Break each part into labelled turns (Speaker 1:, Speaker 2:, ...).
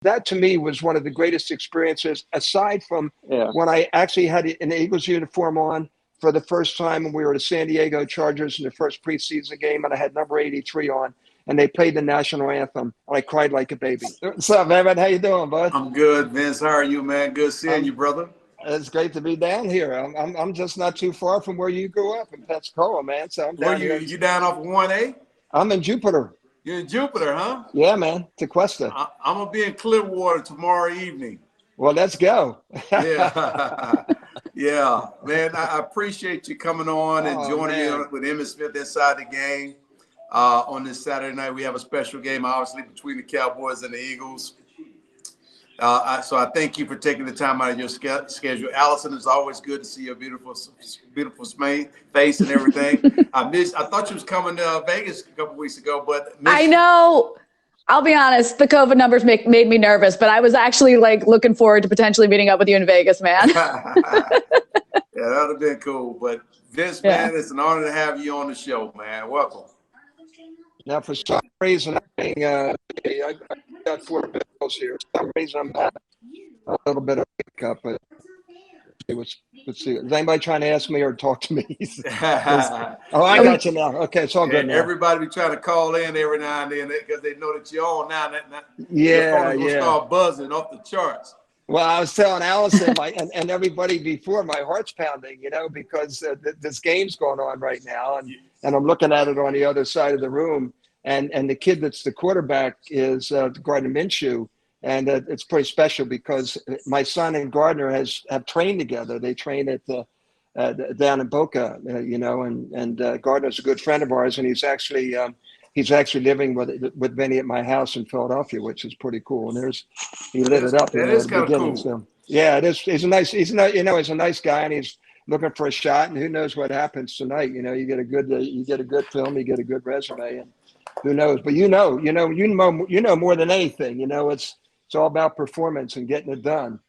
Speaker 1: that to me was one of the greatest experiences, aside from
Speaker 2: Yeah.
Speaker 1: when I actually had an Eagles uniform on for the first time when we were the San Diego Chargers in the first preseason game, and I had number 83 on, and they played the national anthem. And I cried like a baby. What's up, man? How you doing, bud?
Speaker 3: I'm good, Vince. How are you, man? Good seeing you, brother.
Speaker 1: It's great to be down here. I'm just not too far from where you grew up in Pensacola, man. So I'm
Speaker 3: Where
Speaker 1: down here.
Speaker 3: you down off of 1A?
Speaker 1: I'm in Jupiter.
Speaker 3: You're in Jupiter, huh?
Speaker 1: Yeah, man. Tequesta.
Speaker 3: I'm gonna be in Clearwater tomorrow evening.
Speaker 1: Well, let's go.
Speaker 3: Yeah. Yeah, man. I appreciate you coming on and joining me with Emmitt Smith inside the game. On this Saturday night, we have a special game, obviously, between the Cowboys and the Eagles. So I thank you for taking the time out of your schedule. Allison, it's always good to see your beautiful face and everything. I thought you was coming to Vegas a couple weeks ago, but
Speaker 2: I know. I'll be honest, the COVID numbers made me nervous, but I was actually like looking forward to potentially meeting up with you in Vegas, man.
Speaker 3: Yeah, that would have been cool. But Vince, man, it's an honor to have you on the show, man. Welcome.
Speaker 1: Now, for some reason, I got 4 bills here. For some reason, I'm having a little bit of a hiccup, but let's see. Is anybody trying to ask me or talk to me? I got you now. Okay, it's all good now.
Speaker 3: Everybody be trying to call in every now and then because they know that you're on now.
Speaker 1: Your
Speaker 3: phone will start buzzing off the charts.
Speaker 1: Well, I was telling Allison and everybody before, my heart's pounding, because this game's going on right now, and I'm looking at it on the other side of the room, and the kid that's the quarterback is Gardner Minshew, and it's pretty special because my son and Gardner have trained together. They train at down in Boca, and Gardner's a good friend of ours, and he's actually living with Benny at my house in Philadelphia, which is pretty cool. And he lit it up.
Speaker 3: That is kind of cool.
Speaker 1: So, yeah, it is. He's a nice guy, and he's looking for a shot. And who knows what happens tonight? You get a good film, you get a good resume, and who knows? But you know more than anything. It's all about performance and getting it done.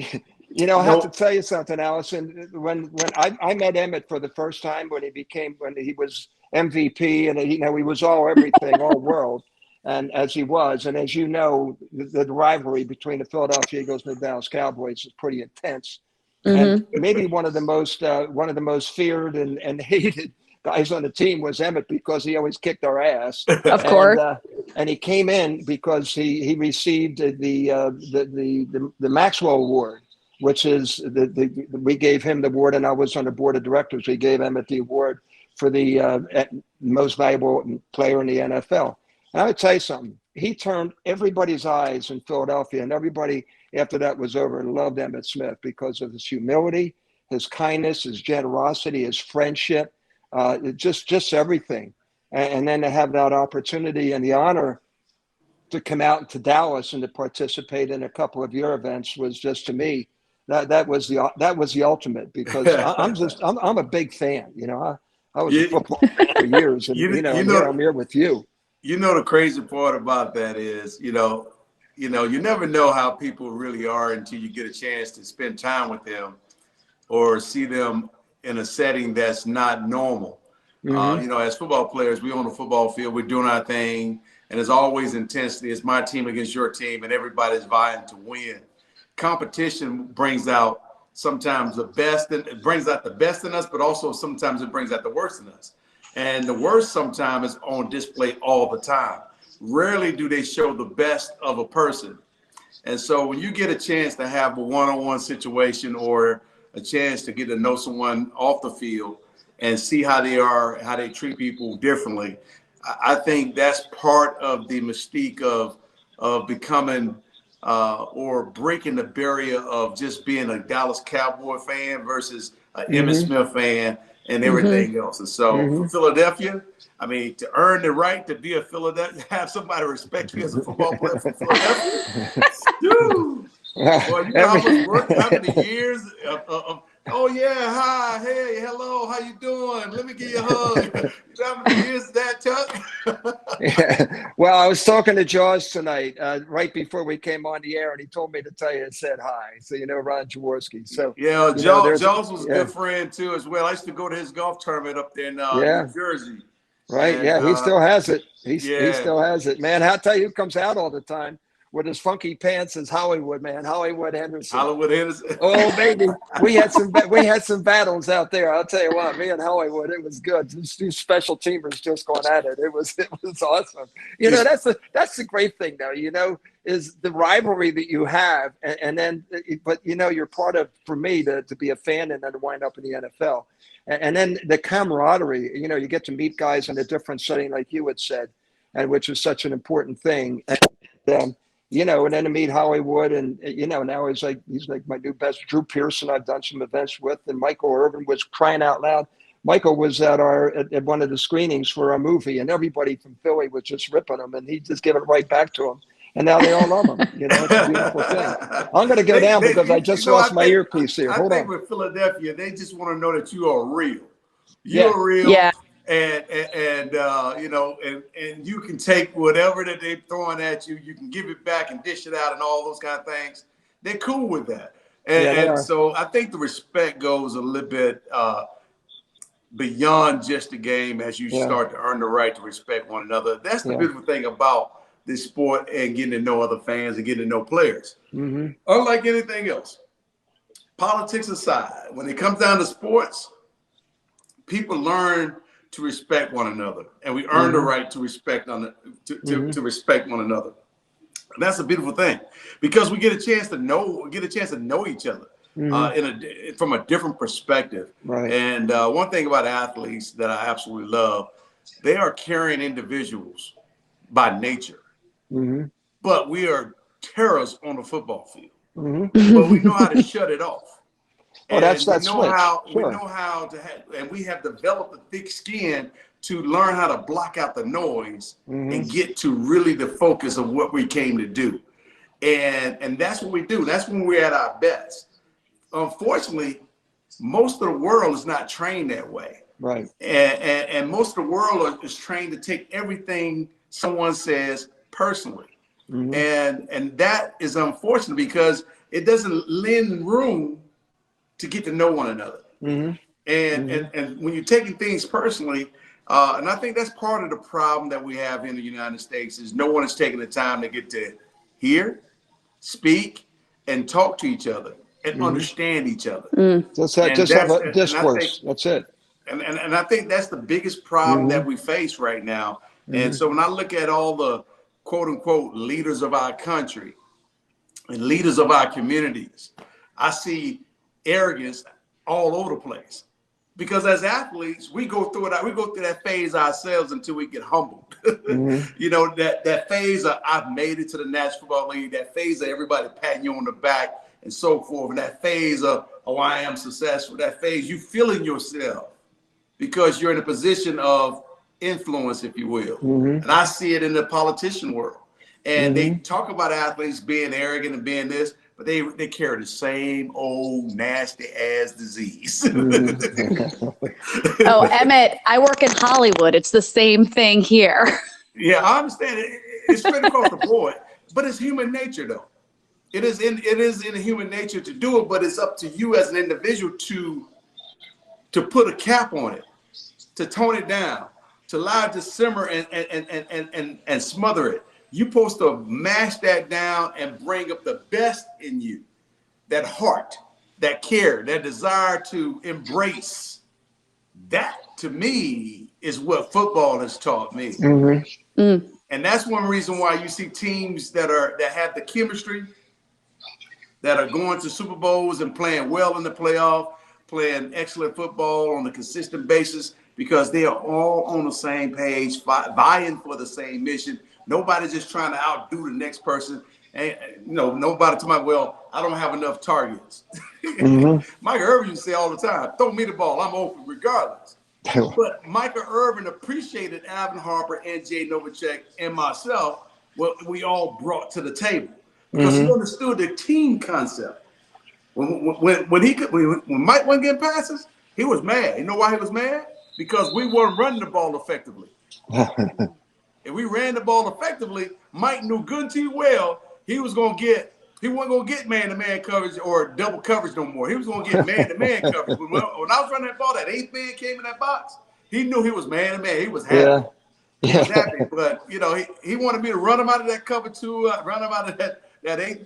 Speaker 1: I have to tell you something, Allison. When I met Emmitt for the first time when he was MVP, and he was all everything, all world, and as he was, and as you know, the rivalry between the Philadelphia Eagles and the Dallas Cowboys is pretty intense, and maybe one of the most feared and hated guys on the team was Emmitt because he always kicked our ass.
Speaker 2: Of course.
Speaker 1: And he came in because he received the Maxwell Award, which is we gave him the award, and I was on the board of directors. We gave Emmitt the award for the most valuable player in the NFL. And I would tell you something. He turned everybody's eyes in Philadelphia, and everybody after that was over and loved Emmitt Smith because of his humility, his kindness, his generosity, his friendship, just everything. And then to have that opportunity and the honor to come out to Dallas and to participate in a couple of your events was just, to me, that was the ultimate, because I'm a big fan. I was a football fan for years, and here I'm here with you.
Speaker 3: The crazy part about that is, you never know how people really are until you get a chance to spend time with them or see them in a setting that's not normal. As football players, we on the football field, we're doing our thing, and there's always intensity. It's my team against your team, and everybody's vying to win. Competition brings out sometimes the best, and it brings out the best in us, but also sometimes it brings out the worst in us. And the worst sometimes is on display all the time. Rarely do they show the best of a person. And so when you get a chance to have a one-on-one situation or a chance to get to know someone off the field and see how they are, how they treat people differently, I think that's part of the mystique of becoming or breaking the barrier of just being a Dallas Cowboy fan versus an Emmitt Smith fan and everything else. And so for Philadelphia, to earn the right to be a Philadelphia, have somebody respect you as a football player from Philadelphia, dude. Boy, how much work, how many years of oh yeah, hi, hey, hello, how you doing? Let me give you a hug. How many years is that, Chuck?
Speaker 1: Yeah. Well, I was talking to Jaws tonight, right before we came on the air, and he told me to tell you and said hi. So Ron Jaworski. So
Speaker 3: yeah, Jaws was a good friend too as well. I used to go to his golf tournament up there in New Jersey.
Speaker 1: Right, and, he still has it. He still has it, man. I'll tell you who comes out all the time. with his funky pants is Hollywood, man. Hollywood Henderson.
Speaker 3: Hollywood Henderson.
Speaker 1: Oh baby, we had some battles out there. I'll tell you what, me and Hollywood, it was good. These two special teamers just going at it. It was awesome. You know, that's the great thing though. You know, is the rivalry that you have, and then, but you know, you're part of, for me, to be a fan and then to wind up in the NFL, and then the camaraderie. You know, you get to meet guys in a different setting, like you had said, and which is such an important thing. And, you know, and then to meet Hollywood, and you know, now he's like my new best. Drew Pearson, I've done some events with, and Michael Irvin was crying out loud. Michael was at one of the screenings for our movie, and everybody from Philly was just ripping him, and he just gave it right back to him. And now they all love him. You know, it's a beautiful thing. I'm going to go down because I just lost my earpiece here. Hold on. I think
Speaker 3: with Philadelphia, they just want to know that you are real. You're real.
Speaker 2: Yeah.
Speaker 3: And you know, and you can take whatever that they're throwing at you, you can give it back and dish it out and all those kind of things. They're cool with that. And so I think the respect goes a little bit beyond just the game as you start to earn the right to respect one another. That's the beautiful thing about this sport and getting to know other fans and getting to know players. Mm-hmm. Unlike anything else, politics aside, when it comes down to sports, people learn to respect one another, and we earn the right to respect to respect one another. And that's a beautiful thing because we get a chance to know each other from a different perspective.
Speaker 1: Right.
Speaker 3: And one thing about athletes that I absolutely love, they are caring individuals by nature, but we are terrorists on the football field. But we know how to shut it off.
Speaker 1: Oh, that's
Speaker 3: we know how to have, and we have developed a thick skin to learn how to block out the noise and get to really the focus of what we came to do. And that's what we do. That's when we're at our best. Unfortunately, most of the world is not trained that way.
Speaker 1: Right.
Speaker 3: And most of the world is trained to take everything someone says personally. And that is unfortunate because it doesn't lend room to get to know one another. And when you're taking things personally, and I think that's part of the problem that we have in the United States is no one is taking the time to get to hear, speak, and talk to each other and understand each other.
Speaker 1: Just have a discourse. That's it.
Speaker 3: And I think that's the biggest problem that we face right now. And so when I look at all the quote unquote leaders of our country and leaders of our communities, I see arrogance all over the place because as athletes we go through that phase ourselves until we get humbled. You know, that phase of I've made it to the National Football League, that phase of everybody patting you on the back and so forth, and that phase of I am successful, that phase you feeling yourself because you're in a position of influence, if you will. And I see it in the politician world, and they talk about athletes being arrogant and being this, but they carry the same old nasty ass disease.
Speaker 2: Oh, Emmitt, I work in Hollywood. It's the same thing here.
Speaker 3: Yeah, I understand it. It's straight across the board, but it's human nature, though. It is in human nature to do it, but it's up to you as an individual to put a cap on it, to tone it down, to allow it to simmer and smother it. You're supposed to mash that down and bring up the best in you, that heart, that care, that desire to embrace. That, to me, is what football has taught me. And that's one reason why you see teams that have the chemistry, that are going to Super Bowls and playing well in the playoff, playing excellent football on a consistent basis, because they are all on the same page, vying for the same mission. Nobody's just trying to outdo the next person. And nobody talking about, well, I don't have enough targets. Michael Irvin used to say all the time, throw me the ball, I'm open regardless. But Michael Irvin appreciated Alvin Harper and Jay Novacek and myself, what we all brought to the table. Because he understood the team concept. When Mike wasn't getting passes, he was mad. You know why he was mad? Because we weren't running the ball effectively. If we ran the ball effectively, Mike knew good and too well he wasn't gonna get man-to-man coverage or double coverage no more. He was gonna get man-to-man coverage. When I was running that ball, that eighth man came in that box, he knew he was man-to-man. He was happy. He was happy, but he wanted me to run him out of that cover two, run him out of that eight.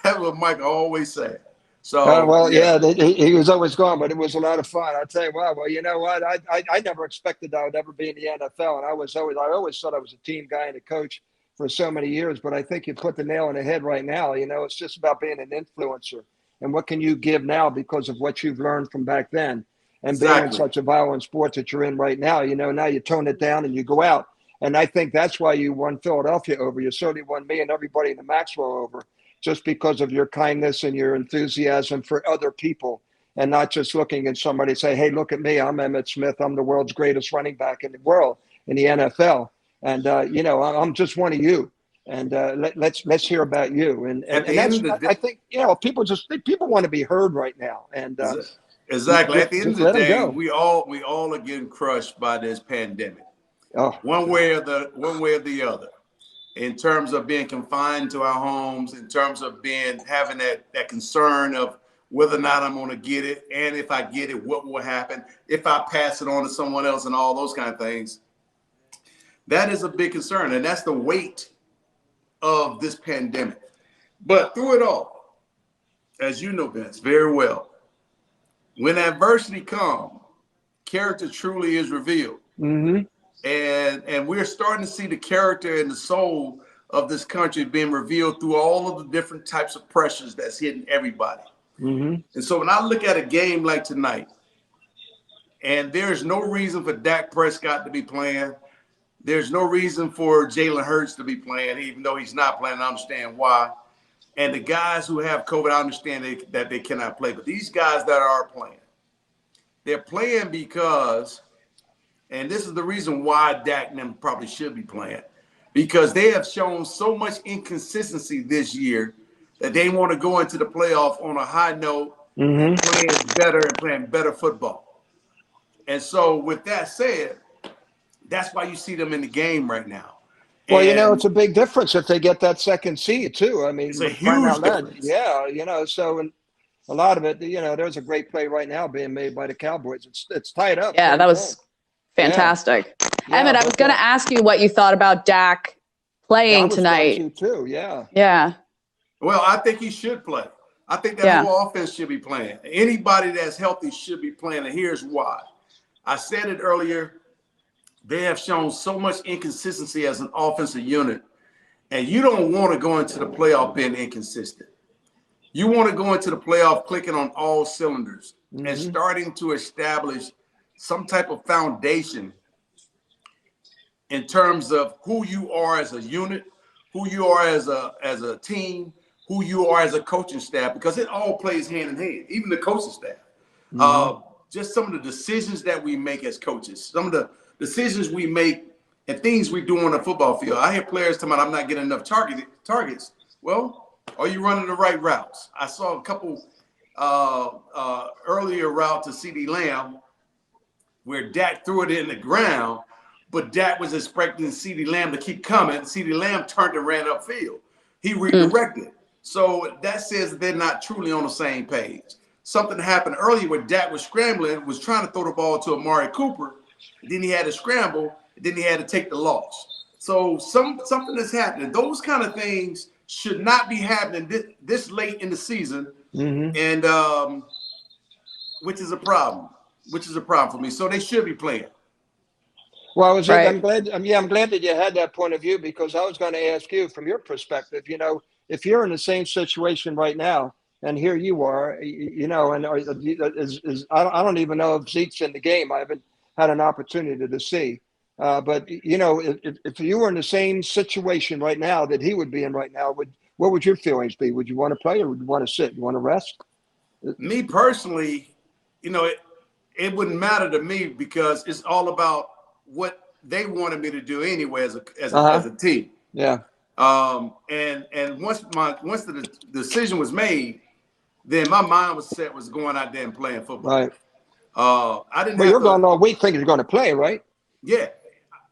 Speaker 3: That's what Mike always said. So
Speaker 1: well, yeah, he was always gone, but it was a lot of fun. I'll tell you what. Well, you know what? I never expected I would ever be in the NFL, and I always thought I was a team guy and a coach for so many years. But I think you put the nail on the head right now. It's just about being an influencer and what can you give now because of what you've learned from back then, and being in such a violent sport that you're in right now. Now you tone it down and you go out, and I think that's why you won Philadelphia over. You certainly won me and everybody in the Maxwell over. Just because of your kindness and your enthusiasm for other people, and not just looking at somebody and say, hey, look at me, I'm Emmitt Smith, I'm the world's greatest running back in the world, in the NFL. And, I'm just one of you. And let's hear about you. And that's, I think, people want to be heard right now. And
Speaker 3: exactly. At the end of the day, we all are getting crushed by this pandemic. One way or the other. In terms of being confined to our homes, in terms of having that concern of whether or not I'm going to get it, and if I get it, what will happen, if I pass it on to someone else, and all those kind of things. That is a big concern, and that's the weight of this pandemic. But through it all, as you know, Vince, very well, when adversity comes, character truly is revealed. Mm-hmm. And we're starting to see the character and the soul of this country being revealed through all of the different types of pressures that's hitting everybody. Mm-hmm. And so when I look at a game like tonight, and there's no reason for Dak Prescott to be playing, there's no reason for Jalen Hurts to be playing, even though he's not playing. I understand why. And the guys who have COVID, I understand that they cannot play. But these guys that are playing, they're playing because – and this is the reason why Dak and them probably should be playing, because they have shown so much inconsistency this year that they want to go into the playoff on a high note, playing better and playing better football. And so with that said, that's why you see them in the game right now.
Speaker 1: Well, it's a big difference if they get that second seed too. I mean,
Speaker 3: it's a huge difference.
Speaker 1: Yeah, so and a lot of it, there's a great play right now being made by the Cowboys. It's tied up.
Speaker 2: Yeah, that was fantastic. Yeah. Emmitt, I was going to ask you what you thought about Dak playing tonight.
Speaker 1: Too, yeah.
Speaker 2: Yeah.
Speaker 3: Well, I think he should play. I think that whole offense should be playing. Anybody that's healthy should be playing, and here's why. I said it earlier. They have shown so much inconsistency as an offensive unit, and you don't want to go into the playoff being inconsistent. You want to go into the playoff clicking on all cylinders and starting to establish some type of foundation in terms of who you are as a unit, who you are as a team, who you are as a coaching staff, because it all plays hand in hand, even the coaching staff. Just some of the decisions that we make as coaches, some of the decisions we make and things we do on the football field. I hear players talking about, I'm not getting enough targets. Well, are you running the right routes? I saw a couple earlier route to CeeDee Lamb where Dak threw it in the ground, but Dak was expecting CeeDee Lamb to keep coming. CeeDee Lamb turned and ran upfield. He redirected. So that says that they're not truly on the same page. Something happened earlier where Dak was scrambling, was trying to throw the ball to Amari Cooper. Then he had to scramble. Then he had to take the loss. So something is happening. Those kind of things should not be happening this late in the season, and which is a problem. Which is a problem for me. So they should be playing.
Speaker 1: Well, I'm glad that you had that point of view, because I was going to ask you from your perspective. If you're in the same situation right now, and here you are, and I don't even know if Zeke's in the game. I haven't had an opportunity to see. But if you were in the same situation right now that he would be in right now, what would your feelings be? Would you want to play, or would you want to sit? You want to rest?
Speaker 3: Me personally, it wouldn't matter to me, because it's all about what they wanted me to do anyway as a team.
Speaker 1: Yeah.
Speaker 3: And once the decision was made, then my mind was set, was going out there and playing football.
Speaker 1: Right.
Speaker 3: I didn't.
Speaker 1: Well, you're going all week thinking you're going to play, right?
Speaker 3: Yeah.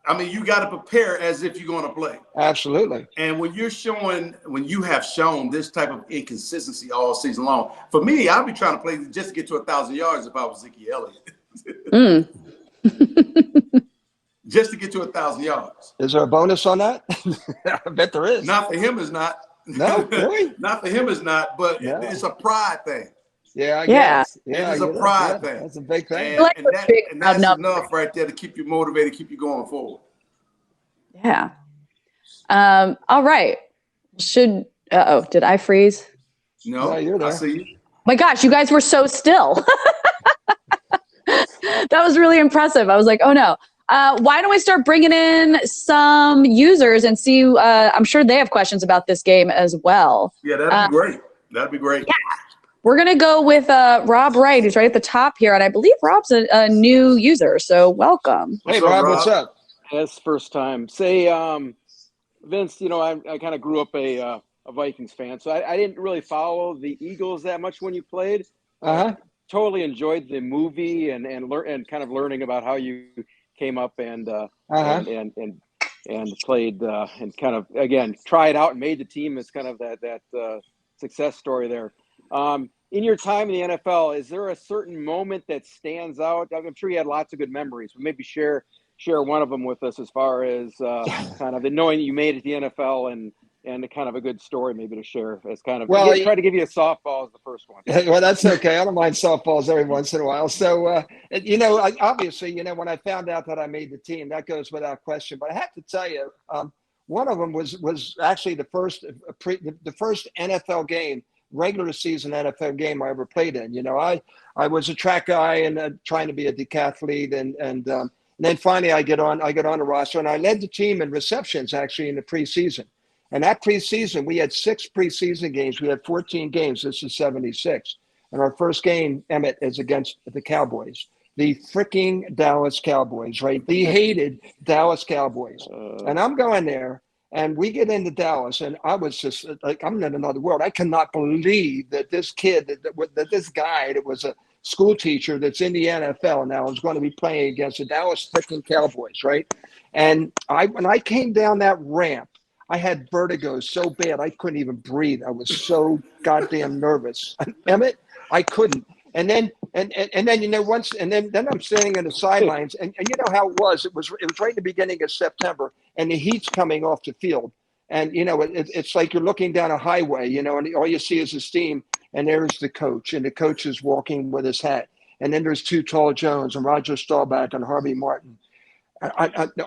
Speaker 3: I mean, you got to prepare as if you're going to play.
Speaker 1: Absolutely.
Speaker 3: And when you have shown this type of inconsistency all season long, for me, I'd be trying to play just to get to 1,000 yards if I was Zeke Elliott. just to get to 1,000 yards.
Speaker 1: Is there a bonus on that? I bet there is.
Speaker 3: Not for him, is not.
Speaker 1: No, really?
Speaker 3: Not for him, is not. But
Speaker 1: No.
Speaker 3: it's a pride thing.
Speaker 1: Yeah, I
Speaker 2: Yeah.
Speaker 1: guess. Yeah,
Speaker 3: It is a pride thing.
Speaker 1: That's a big thing.
Speaker 3: And that's enough right there to keep you motivated, keep you going forward.
Speaker 2: Yeah. All right. Did I freeze?
Speaker 3: No,
Speaker 1: you're there.
Speaker 3: I see you.
Speaker 2: My gosh, you guys were so still. That was really impressive. I was like, oh no. Why don't we start bringing in some users and see? I'm sure they have questions about this game as well.
Speaker 3: Yeah, that'd be great. That'd be great.
Speaker 2: Yeah. We're going to go with Rob Wright, who's right at the top here. And I believe Rob's a new user. So welcome.
Speaker 1: Hey, Rob, what's up?
Speaker 4: That's first time. Say, Vince, I kind of grew up a Vikings fan, so I didn't really follow the Eagles that much when you played. Totally enjoyed the movie and kind of learning about how you came up and played and kind of again tried out and made the team. It's kind of that success story there. In your time in the NFL, is there a certain moment that stands out? I'm sure you had lots of good memories, but maybe share one of them with us as far as kind of the knowing that you made it to the NFL and kind of a good story maybe to share as kind of try to give you a softball as the first one.
Speaker 1: Well, that's okay. I don't mind softballs every once in a while. So, obviously, when I found out that I made the team, that goes without question. But I have to tell you, one of them was actually the first NFL game, regular season NFL game I ever played in. I was a track guy and trying to be a decathlete, and then finally I get on the roster, and I led the team in receptions actually in the preseason. And that preseason, we had 6 preseason games. We had 14 games. This is 76. And our first game, Emmitt, is against the Cowboys, the freaking Dallas Cowboys, right? The hated Dallas Cowboys. And I'm going there, and we get into Dallas, and I was just like, I'm in another world. I cannot believe that this kid, that this guy that was a school teacher that's in the NFL now is going to be playing against the Dallas freaking Cowboys, right? And when I came down that ramp, I had vertigo so bad I couldn't even breathe. I was so goddamn nervous. Emmitt, I couldn't. And then then I'm standing on the sidelines, and you know how it was. It was right in the beginning of September, and the heat's coming off the field, and it's like you're looking down a highway, and all you see is the steam, and there's the coach, and the coach is walking with his hat, and then there's Too Tall Jones and Roger Staubach and Harvey Martin.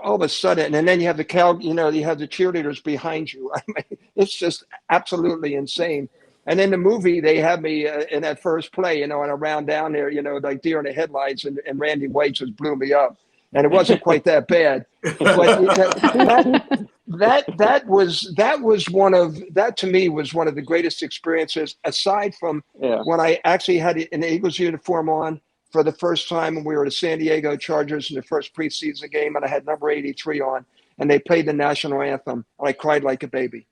Speaker 1: All of a sudden, and then you have you have the cheerleaders behind you. I mean, it's just absolutely insane. And in the movie, they have me in that first play, and I ran down there, like deer in the headlights, and Randy White just blew me up. And it wasn't quite that bad. But that to me was one of the greatest experiences, aside from when I actually had an Eagles uniform on for the first time when we were the San Diego Chargers in the first preseason game, and I had number 83 on, and they played the national anthem, and I cried like a baby.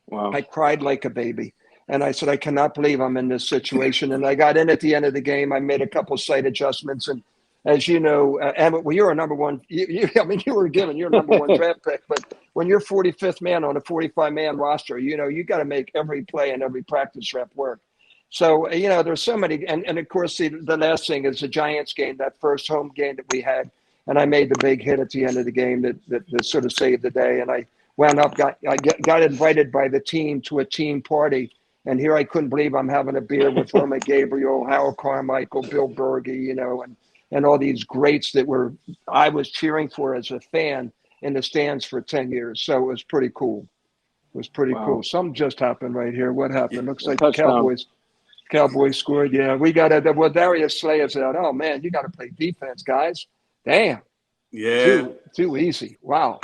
Speaker 4: Wow. I
Speaker 1: cried like a baby. And I said, I cannot believe I'm in this situation. And I got in at the end of the game. I made a couple slight adjustments. And as you know, Emmitt, well, you're a number one. You were given your number one draft pick. But when you're 45th man on a 45-man roster, you got to make every play and every practice rep work. So, there's so many. And of course, the last thing is the Giants game, that first home game that we had. And I made the big hit at the end of the game that sort of saved the day. And I wound up, got invited by the team to a team party. And here I couldn't believe I'm having a beer with Roma Gabriel, Howard Carmichael, Bill Berge, and all these greats that I was cheering for as a fan in the stands for 10 years. So it was pretty cool. It was pretty cool. Something just happened right here. What happened? Looks like the Cowboys scored. Yeah, we got Darius Slayer's out. Oh, man, you got to play defense, guys. Damn.
Speaker 3: Yeah.
Speaker 1: Too easy. Wow.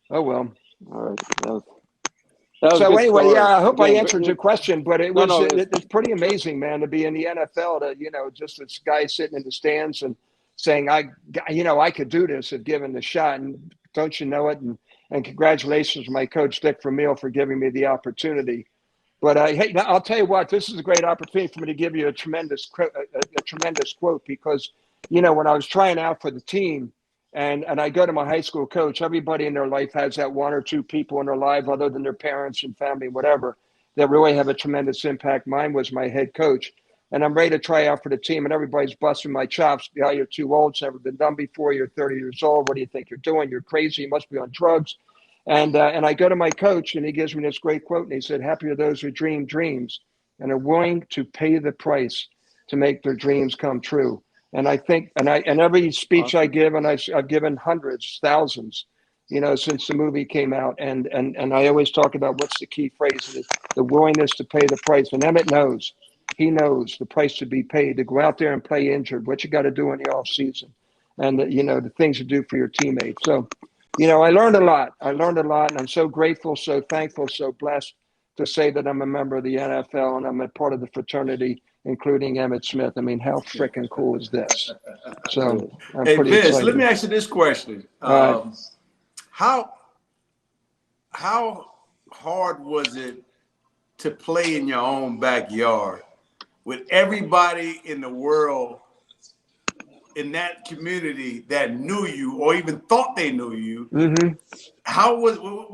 Speaker 1: Oh, well.
Speaker 4: All right.
Speaker 1: So anyway, I hope I answered your question, but it's pretty amazing, man, to be in the NFL, to, just this guy sitting in the stands and saying, I could do this if given the shot. And don't you know it? And congratulations to my coach, Dick Vermeil, for giving me the opportunity. But hey, I'll tell you what, this is a great opportunity for me to give you a tremendous quote, because, when I was trying out for the team, and I go to my high school coach, everybody in their life has that one or two people in their life, other than their parents and family, whatever, that really have a tremendous impact. Mine was my head coach. and I'm ready to try out for the team, and everybody's busting my chops. Yeah, you're too old. It's never been done before. You're 30 years old. What do you think you're doing? You're crazy. You must be on drugs. And I go to my coach, and he gives me this great quote, and he said, "Happy are those who dream dreams and are willing to pay the price to make their dreams come true." And I think, and every speech I give, and I've given hundreds, thousands, since the movie came out, and I always talk about what's the key phrase is the willingness to pay the price. And Emmitt knows, he knows the price to be paid to go out there and play injured, what you got to do in the off season, and the things you do for your teammates. So, I learned a lot. And I'm so grateful, so thankful, so blessed to say that I'm a member of the NFL and I'm a part of the fraternity, including Emmitt Smith. I mean, how freaking cool is this? So I'm
Speaker 3: Hey,
Speaker 1: pretty
Speaker 3: Vince,
Speaker 1: excited.
Speaker 3: let me ask you this question. How hard was it to play in your own backyard with everybody in the world in that community that knew you or even thought they knew you?
Speaker 1: Mm-hmm.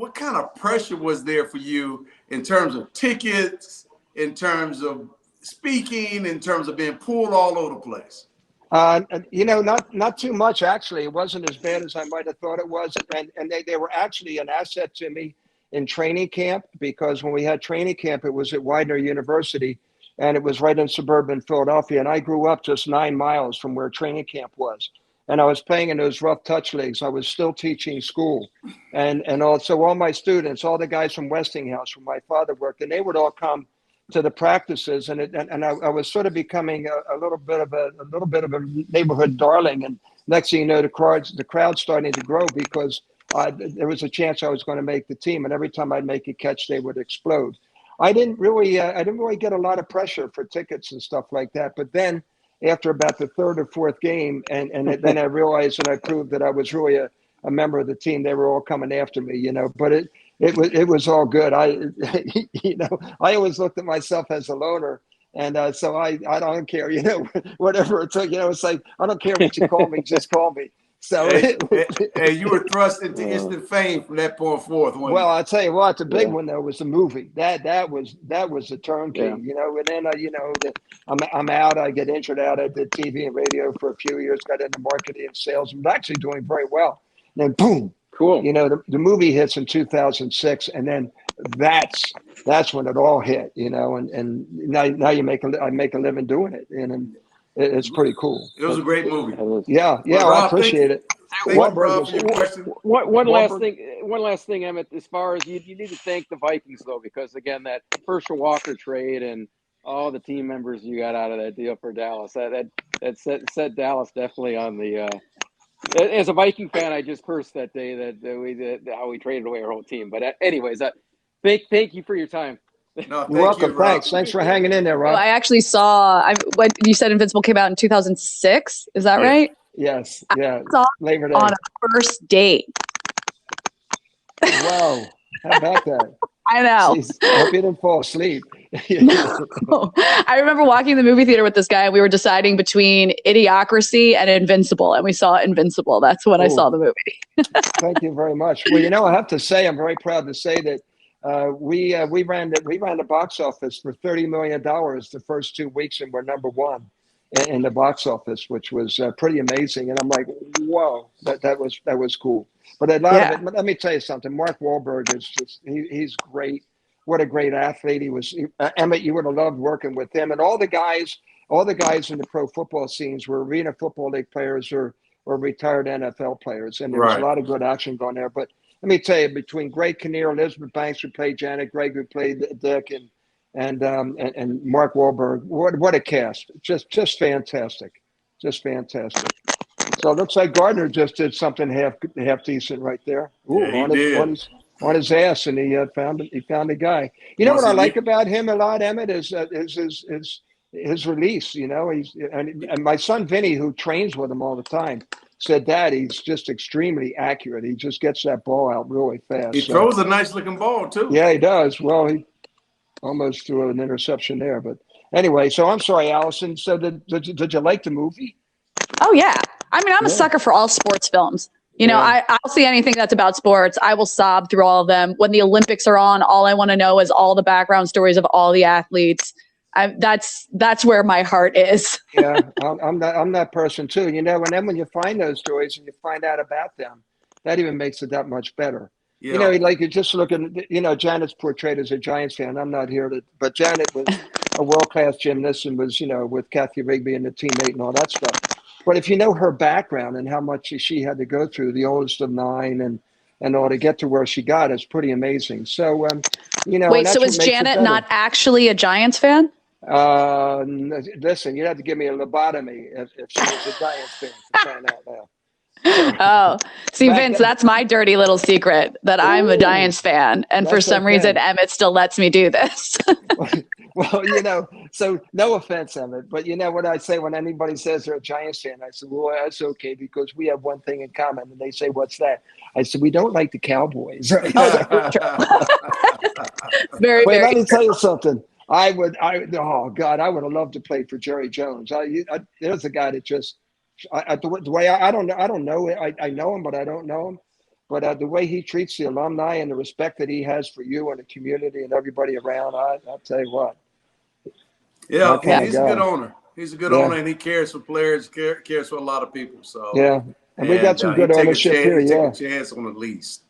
Speaker 3: What kind of pressure was there for you in terms of tickets, in terms of speaking, in terms of being pulled all over the place?
Speaker 1: Not too much, actually. It wasn't as bad as I might have thought it was. And they were actually an asset to me in training camp, because when we had training camp, it was at Widener University, and it was right in suburban Philadelphia. And I grew up just 9 miles from where training camp was. And I was playing in those rough touch leagues. I was still teaching school. And also all my students, all the guys from Westinghouse, where my father worked, and they would all come to the practices, and I was sort of becoming a little bit of a neighborhood darling. And next thing you know, the crowd starting to grow, because there was a chance I was going to make the team, and every time I'd make a catch, they would explode. I didn't really get a lot of pressure for tickets and stuff like that. But then after about the third or fourth game, and then I realized that I proved that I was really a member of the team. They were all coming after me, But it was all good. I always looked at myself as a loner, and so I don't care, whatever it took. It's like, I don't care what you call me, just call me. So
Speaker 3: hey, you were thrust into instant fame from that point forth.
Speaker 1: Well, I'll tell you what, the big one though was the movie. That was the turnkey, And then I'm out. I get injured out. I did TV and radio for a few years. Got into marketing and sales. I'm actually doing very well. And then boom.
Speaker 4: Cool.
Speaker 1: The movie hits in 2006, and then that's when it all hit. And now I make a living doing it, and it's pretty cool.
Speaker 3: It was a great movie.
Speaker 1: Yeah,
Speaker 3: Well,
Speaker 1: I appreciate it.
Speaker 3: Thank you, Rob, for your question.
Speaker 4: One last thing, Emmitt. As far as you need to thank the Vikings though, because again, that Herschel Walker trade and all the team members you got out of that deal for Dallas, that set Dallas definitely on the. As a Viking fan, I just cursed that day how we traded away our whole team. But anyways, thank you for your time.
Speaker 3: No,
Speaker 1: You're welcome. Thanks for hanging in there, Rob.
Speaker 2: I actually saw. What you said, Invincible came out in 2006. Is that right?
Speaker 1: Yes. Yeah.
Speaker 2: I saw
Speaker 1: Labor Day.
Speaker 2: on a first date.
Speaker 1: Wow. How about that?
Speaker 2: I know.
Speaker 1: Jeez, I hope you didn't fall asleep.
Speaker 2: No. I remember walking in the movie theater with this guy, and we were deciding between Idiocracy and Invincible, and we saw Invincible. That's when I saw the movie.
Speaker 1: Thank you very much. Well, I have to say, I'm very proud to say that we ran the box office for $30 million the first 2 weeks, and we're number one in the box office, which was pretty amazing. And I'm like, whoa, that was cool. But a lot of it. Let me tell you something. Mark Wahlberg is he's great. What a great athlete he was. Emmitt, you would have loved working with him. And all the guys in the pro football scenes were Arena Football League players or retired NFL players. And there was a lot of good action going there. But let me tell you, between Greg Kinnear, Elizabeth Banks, who played Janet, Greg, who played Dick, and Mark Wahlberg, what a cast. Just fantastic. Just fantastic. So it looks like Gardner just did something half decent right there. Ooh,
Speaker 3: yeah,
Speaker 1: on his ass, and he found a guy. What I like about him a lot, Emmitt, is his release. And my son Vinny, who trains with him all the time, said that he's just extremely accurate. He just gets that ball out really fast.
Speaker 3: He throws a nice looking ball too.
Speaker 1: Yeah, he does. Well, he almost threw an interception there, but anyway. So I'm sorry, Allison. So did you like the movie?
Speaker 2: Oh yeah. I mean, I'm a sucker for all sports films. I'll see anything that's about sports. I will sob through all of them. When the Olympics are on, all I want to know is all the background stories of all the athletes. That's where my heart is.
Speaker 1: Yeah, I'm that person too. You know, and then when you find those stories and you find out about them, that even makes it that much better.
Speaker 3: Yeah.
Speaker 1: You know, like you just look at, you know, Janet's portrayed as a Giants fan. I'm not here to, but Janet was a world-class gymnast and was, you know, with Kathy Rigby and the teammate and all that stuff. But if you know her background and how much she had to go through, the oldest of 9 and all to get to where she got, it's pretty amazing. So, you know,
Speaker 2: Wait,
Speaker 1: and that's
Speaker 2: so
Speaker 1: what
Speaker 2: is
Speaker 1: makes it
Speaker 2: Janet
Speaker 1: better.
Speaker 2: not actually a Giants fan?
Speaker 1: Listen, you have to give me a lobotomy if she was a Giants fan, for crying out loud.
Speaker 2: Oh, see,
Speaker 1: Back
Speaker 2: Vince,
Speaker 1: then-
Speaker 2: that's my dirty little secret, that I'm a Giants fan. And for
Speaker 1: That's
Speaker 2: some
Speaker 1: okay.
Speaker 2: reason, Emmitt still lets me do this.
Speaker 1: Well, you know, so no offense, Emmitt, but you know what I say when anybody says they're a Giants fan? I said, well, that's okay because we have one thing in common. And they say, what's that? I said, we don't like the Cowboys.
Speaker 2: Very,
Speaker 1: Wait,
Speaker 2: very
Speaker 1: let me tell you something. I would have loved to play for Jerry Jones. There's a guy that just, the way I don't know. I know him, but I don't know him. But the way he treats the alumni and the respect that he has for you and the community and everybody around, I'll tell you what.
Speaker 3: Yeah,
Speaker 1: kinda
Speaker 3: he's a
Speaker 1: guy.
Speaker 3: good owner. He's a good
Speaker 1: Yeah.
Speaker 3: owner, and he cares for players, cares for a lot of people. So
Speaker 1: Yeah, and we got some good ownership here.
Speaker 3: Take
Speaker 1: Yeah,
Speaker 3: a chance on the least.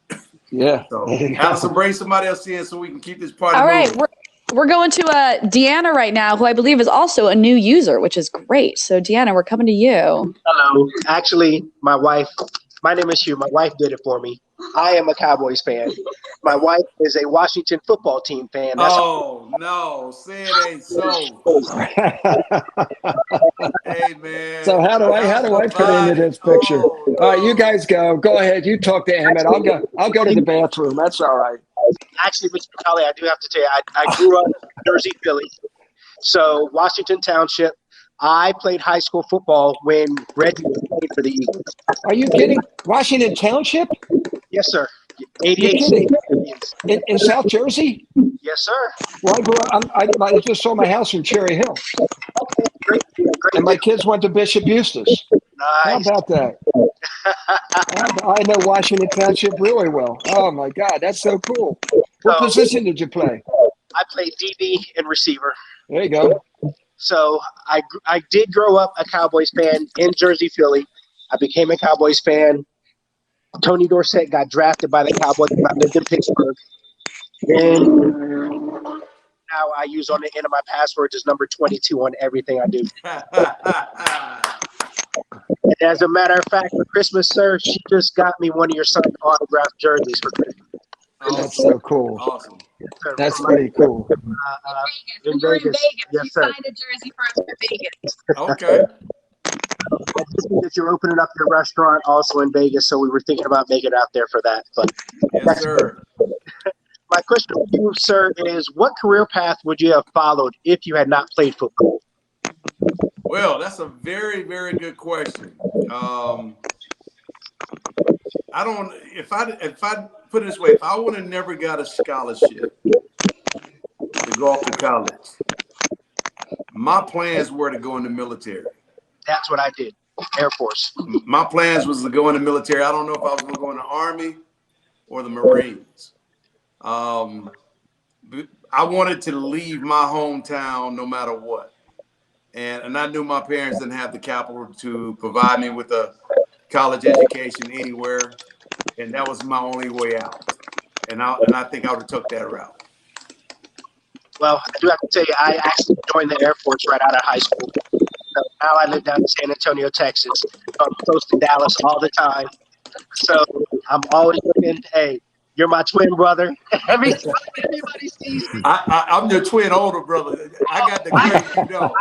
Speaker 1: yeah.
Speaker 3: So, Allison, bring somebody else in so we can keep this party
Speaker 2: All right,
Speaker 3: moving.
Speaker 2: we're going to Deanna right now, who I believe is also a new user, which is great. So, Deanna, we're coming to you.
Speaker 5: Hello. Actually, my name is Hugh. My wife did it for me. I am a Cowboys fan. My wife is a Washington football team fan.
Speaker 3: Oh no, say it ain't so. Hey man.
Speaker 1: So how do I fit into this picture?
Speaker 3: Oh,
Speaker 1: All right, you
Speaker 3: no.
Speaker 1: guys go. Go ahead. You talk to Emmitt. I'll go to the bathroom. That's all right.
Speaker 5: Actually, Mr. Papale, I do have to tell you, I grew up in Jersey, Philly. So Washington Township. I played high school football when Reggie was playing for the Eagles.
Speaker 1: Are you kidding? Washington Township?
Speaker 5: Yes, sir.
Speaker 1: You're
Speaker 5: 88
Speaker 1: kidding?
Speaker 5: champions.
Speaker 1: In South Jersey?
Speaker 5: Yes, sir.
Speaker 1: Well, I grew up. I just saw my house in Cherry Hill,
Speaker 5: Great.
Speaker 1: and my kids went to Bishop Eustace. How
Speaker 5: Nice.
Speaker 1: about that? I know Washington Township really well. Oh my God, that's so cool. What position did you play?
Speaker 5: I played DB and receiver.
Speaker 1: There you go.
Speaker 5: So I did grow up a Cowboys fan in Jersey, Philly. I became a Cowboys fan. Tony Dorsett got drafted by the Cowboys when I lived in Pittsburgh. And now I use on the end of my passwords is number 22 on everything I do. And as a matter of fact, for Christmas, sir, she just got me one of your signed autographed jerseys for Christmas.
Speaker 1: That's so cool.
Speaker 3: Awesome.
Speaker 5: Sir,
Speaker 1: That's
Speaker 5: from
Speaker 1: pretty cool.
Speaker 5: in
Speaker 2: You were in
Speaker 5: Vegas.
Speaker 2: Vegas.
Speaker 5: Yes,
Speaker 2: You
Speaker 5: sir.
Speaker 2: signed a jersey for us for Vegas.
Speaker 3: Okay.
Speaker 5: I just knew that you're opening up your restaurant also in Vegas, so we were thinking about making it out there for that. But
Speaker 3: Yes, sir.
Speaker 5: my question for you, sir, is what career path would you have followed if you had not played football?
Speaker 3: Well, that's a very, very good question. I don't. If I put it this way, if I would have never got a scholarship to go off to college, my plans were to go in the military.
Speaker 5: That's what I did. Air Force.
Speaker 3: My plans was to go in the military. I don't know if I was going to go in the Army or the Marines. I wanted to leave my hometown no matter what. And I knew my parents didn't have the capital to provide me with a college education anywhere. And that was my only way out. And I think I would have took that route.
Speaker 5: Well, I do have to tell you, I actually joined the Air Force right out of high school. So now I live down in San Antonio, Texas. I'm close to Dallas all the time. So I'm always looking, hey, you're my twin brother. Everybody sees me.
Speaker 3: I'm your twin older brother. I got the great, you know.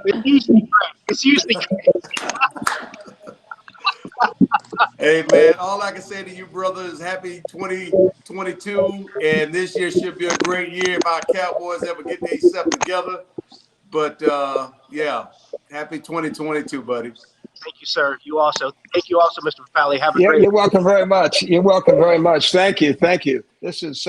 Speaker 5: It's usually great. It's usually great.
Speaker 3: Hey, man, all I can say to you, brother, is happy 2022. And this year should be a great year if our Cowboys ever get themselves together. But, yeah, happy 2022, buddy.
Speaker 5: Thank you, sir. You also. Thank you also, Mr. Papale. Have a great
Speaker 1: You're welcome very much. You're welcome very much. Thank you. Thank you. This is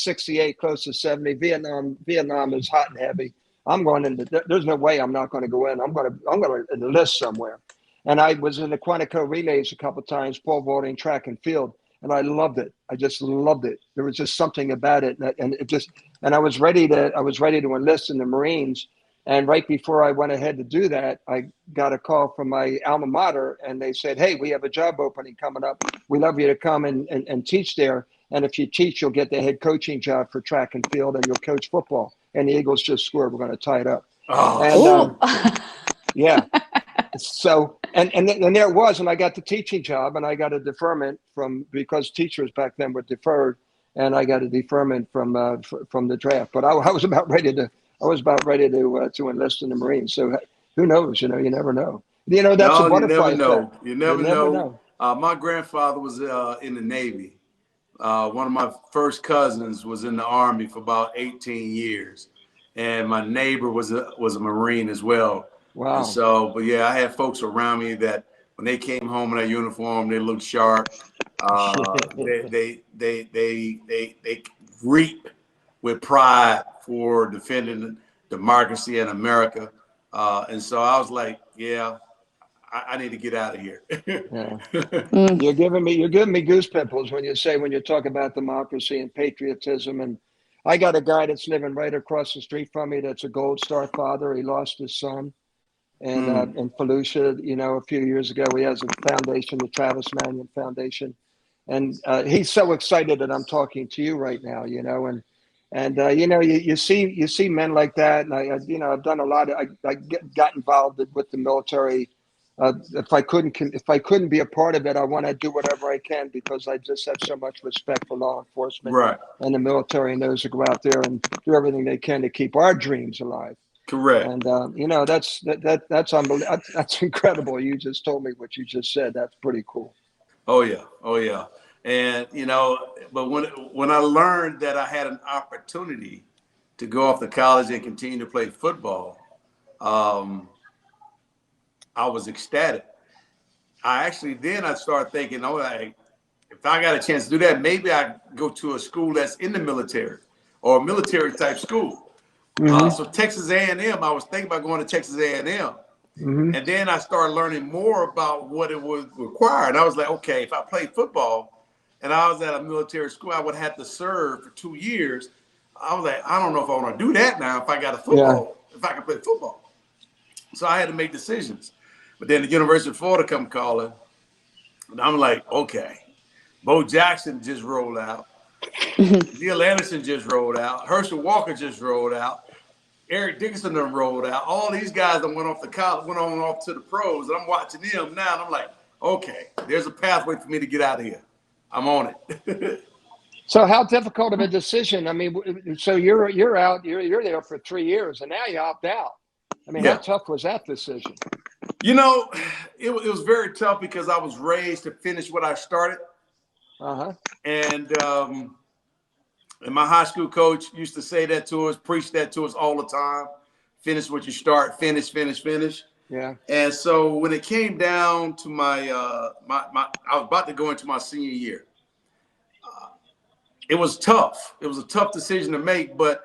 Speaker 1: 68, close to 70. Vietnam is hot and heavy. I'm going into. There's no way I'm not going to go in. I'm going to enlist somewhere. And I was in the Quantico relays a couple of times, pole vaulting, track and field, and I loved it. I just loved it. There was just something about it, and and I was ready to enlist in the Marines. And right before I went ahead to do that, I got a call from my alma mater, and they said, "Hey, we have a job opening coming up. We'd love you to come and teach there. And if you teach, you'll get the head coaching job for track and field, and you'll coach football." And the Eagles just scored. We're going to tie it up.
Speaker 3: Oh,
Speaker 1: And yeah. So and there it was, and I got the teaching job, and I got a deferment because teachers back then were deferred, and I got a deferment from the draft. But I was about ready to enlist in the Marines. So who knows? You never know. That's a butterfly effect.
Speaker 3: You never know. My grandfather was in the Navy. One of my first cousins was in the Army for about 18 years, and my neighbor was a Marine as well.
Speaker 1: Wow.
Speaker 3: And so, but yeah, I had folks around me that when they came home in their uniform, they looked sharp. They reap with pride for defending democracy in America. And so I was like, yeah, I need to get out of here.
Speaker 1: Yeah. You're giving me goose pimples when you talk about democracy and patriotism. And I got a guy that's living right across the street from me that's a Gold Star father. He lost his son in Fallujah, a few years ago. He has a foundation, the Travis Manion Foundation. And he's so excited that I'm talking to you right now, and you see men like that. And I've done a lot. I got involved with the military. If I couldn't be a part of it, I want to do whatever I can, because I just have so much respect for law enforcement,
Speaker 3: right,
Speaker 1: and the military, and those who go out there and do everything they can to keep our dreams alive.
Speaker 3: Correct.
Speaker 1: And that's unbelievable. That's incredible. You just told me what you just said. That's pretty cool.
Speaker 3: Oh yeah. And but when I learned that I had an opportunity to go off to college and continue to play football, I was ecstatic. I started thinking, if I got a chance to do that, maybe I go to a school that's in the military or a military type school. So Texas A&M, I was thinking about going to Texas A&M. Mm-hmm. And then I started learning more about what it would require. And I was like, okay, if I played football and I was at a military school, I would have to serve for 2 years. I was like, I don't know if I want to do that now if I got if I can play football. So I had to make decisions. But then the University of Florida come calling. And I'm like, okay, Bo Jackson just rolled out. Neil Anderson just rolled out. Herschel Walker just rolled out. Eric Dickerson done rolled out. All these guys that went off to the pros, and I'm watching them now, and I'm like, okay, there's a pathway for me to get out of here. I'm on it.
Speaker 1: So how difficult of a decision? I mean, so you're out, you're there for 3 years, and now you opt out. I mean, how tough was that decision?
Speaker 3: It was very tough because I was raised to finish what I started. And my high school coach used to say that to us, preach that to us all the time. Finish what you start, finish. Yeah. And so when it came down to I was about to go into my senior year. It was tough. It was a tough decision to make. But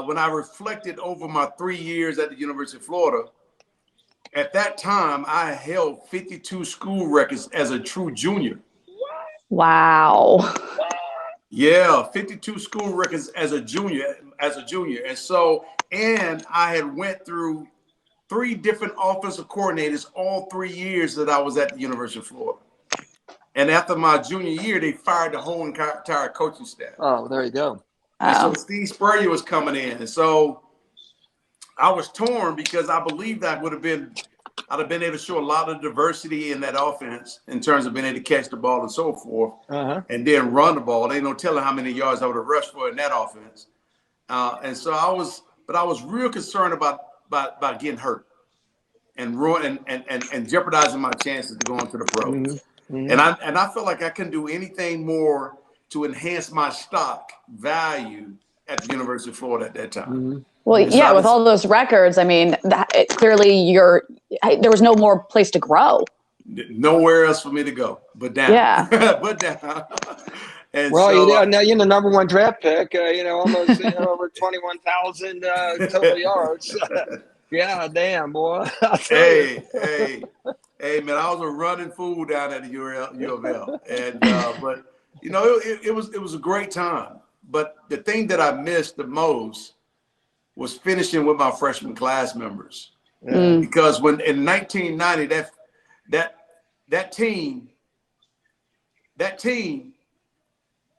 Speaker 3: when I reflected over my 3 years at the University of Florida, at that time, I held 52 school records as a true junior.
Speaker 2: Wow.
Speaker 3: Yeah, 52 school records as a junior. And so, and I had went through 3 different offensive coordinators all 3 years that I was at the University of Florida. And after my junior year, they fired the whole entire coaching staff.
Speaker 1: Oh, there you go.
Speaker 3: And so Steve Spurrier was coming in. And so I was torn because I believed I'd have been able to show a lot of diversity in that offense in terms of being able to catch the ball and so forth, and then run the ball. There ain't no telling how many yards I would have rushed for in that offense. And so I was real concerned about getting hurt and jeopardizing my chances to go into the pros. Mm-hmm. And I felt like I couldn't do anything more to enhance my stock value at the University of Florida at that time. Mm-hmm.
Speaker 2: Well, yeah, with all those records, I mean, clearly there was no more place to grow.
Speaker 3: Nowhere else for me to go but down. Yeah, but down. And
Speaker 1: well, so, you're the number 1 draft pick. Almost over 21,000 total yards. Yeah, damn boy.
Speaker 3: Hey, man, I was a running fool down at the U of L, and but it was a great time. but the thing that I missed the most was finishing with my freshman class members.
Speaker 1: Yeah.
Speaker 3: Because when in 1990, that team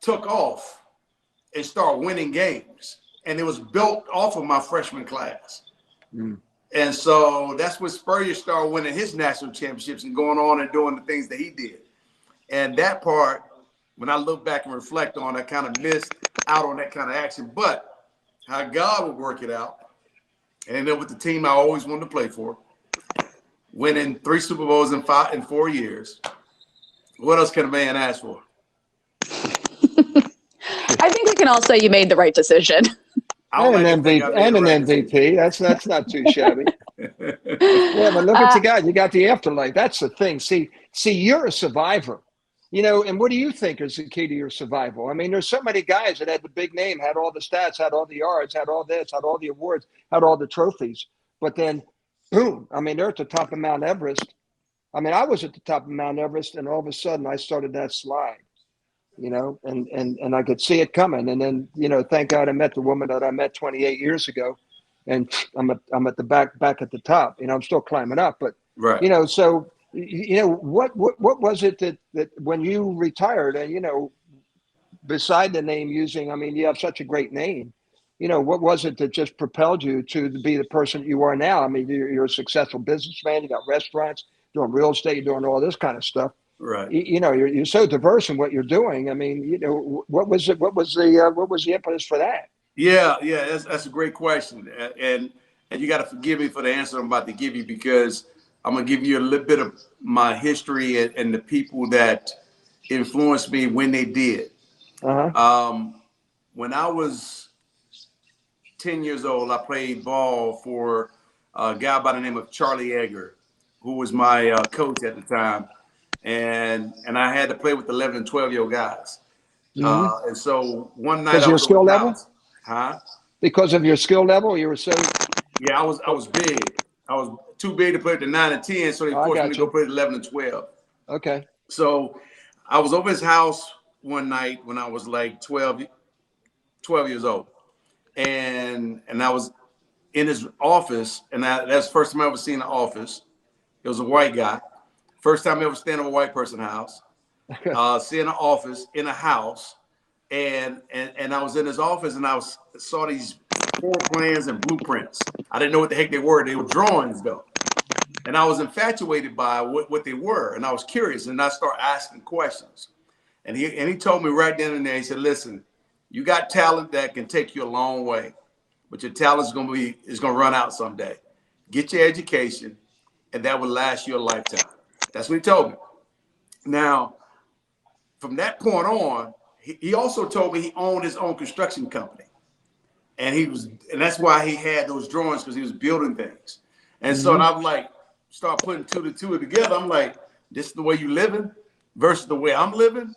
Speaker 3: took off and started winning games, and it was built off of my freshman class. And so that's when Spurrier started winning his national championships and going on and doing the things that he did. And that part, when I look back and reflect on, I kind of missed out on that kind of action. But how God would work it out, and then with the team I always wanted to play for, winning 3 Super Bowls in 4 years. What else can a man ask for?
Speaker 2: I think we can all say you made the right decision.
Speaker 1: And an MVP. That's not too shabby. Yeah, but look at you got. You got the afterlife. That's the thing. See, you're a survivor. And what do you think is the key to your survival? I mean, there's so many guys that had the big name, had all the stats, had all the yards, had all this, had all the awards, had all the trophies. But then, boom, I mean, they're at the top of Mount Everest. I mean, I was at the top of Mount Everest, and all of a sudden I started that slide, and I could see it coming. And then, thank God I met the woman that I met 28 years ago, and I'm at the back at the top. I'm still climbing up, but
Speaker 3: right.
Speaker 1: So. What was it that when you retired and beside the name using, I mean, you have such a great name, what was it that just propelled you to be the person you are now? I mean, you're a successful businessman, you got restaurants, doing real estate, doing all this kind of stuff,
Speaker 3: right?
Speaker 1: You're so diverse in what you're doing. I mean, what was the impetus for that?
Speaker 3: Yeah, that's a great question, and you got to forgive me for the answer I'm about to give you, because I'm going to give you a little bit of my history and the people that influenced me when they did. When I was 10 years old, I played ball for a guy by the name of Charlie Egger, who was my coach at the time. And I had to play with 11 and 12-year-old guys. And so one night I was
Speaker 1: skill level?
Speaker 3: Huh?
Speaker 1: Because of your skill level, you were so...
Speaker 3: Yeah, I was big. I was too big to play at the 9 and 10, so they forced me to go play at 11 and 12.
Speaker 1: Okay.
Speaker 3: So I was over his house one night when I was like 12 years old. And I was in his office, and that's the first time I ever seen the office. It was a white guy. First time I ever staying in a white person's house. Seeing an office in a house. And I was in his office, and I saw these floor plans and blueprints. I didn't know what the heck they were. They were drawings, though. And I was infatuated by what they were, and I was curious, and I started asking questions. And he told me right then and there, he said, listen, you got talent that can take you a long way, but your talent is gonna run out someday. Get your education, and that will last you a lifetime. That's what he told me. Now, from that point on, he also told me he owned his own construction company. And that's why he had those drawings, because he was building things. And so and I'm like, start putting two together. I'm like, this is the way you living versus the way I'm living.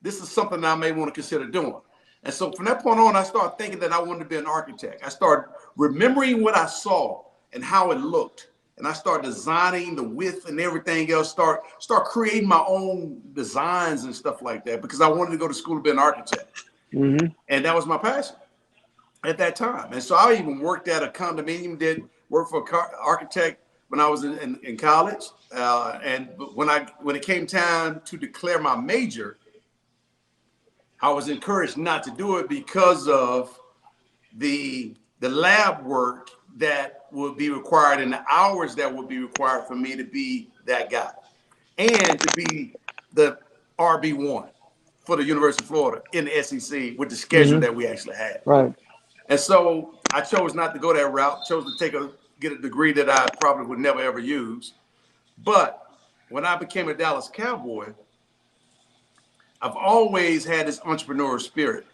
Speaker 3: This is something I may want to consider doing. And so from that point on, I started thinking that I wanted to be an architect. I started remembering what I saw and how it looked. And I started designing the width and everything else, start creating my own designs and stuff like that, because I wanted to go to school to be an architect. And that was my passion at that time. And so I even worked at a condominium, did work for an architect when I was in college. And when it came time to declare my major, I was encouraged not to do it because of the lab work that would be required and the hours that would be required for me to be that guy and to be the RB1 for the University of Florida in the SEC with the schedule that we actually had.
Speaker 1: Right.
Speaker 3: And so I chose not to go that route, chose to get a degree that I probably would never, ever use. But when I became a Dallas Cowboy, I've always had this entrepreneurial spirit.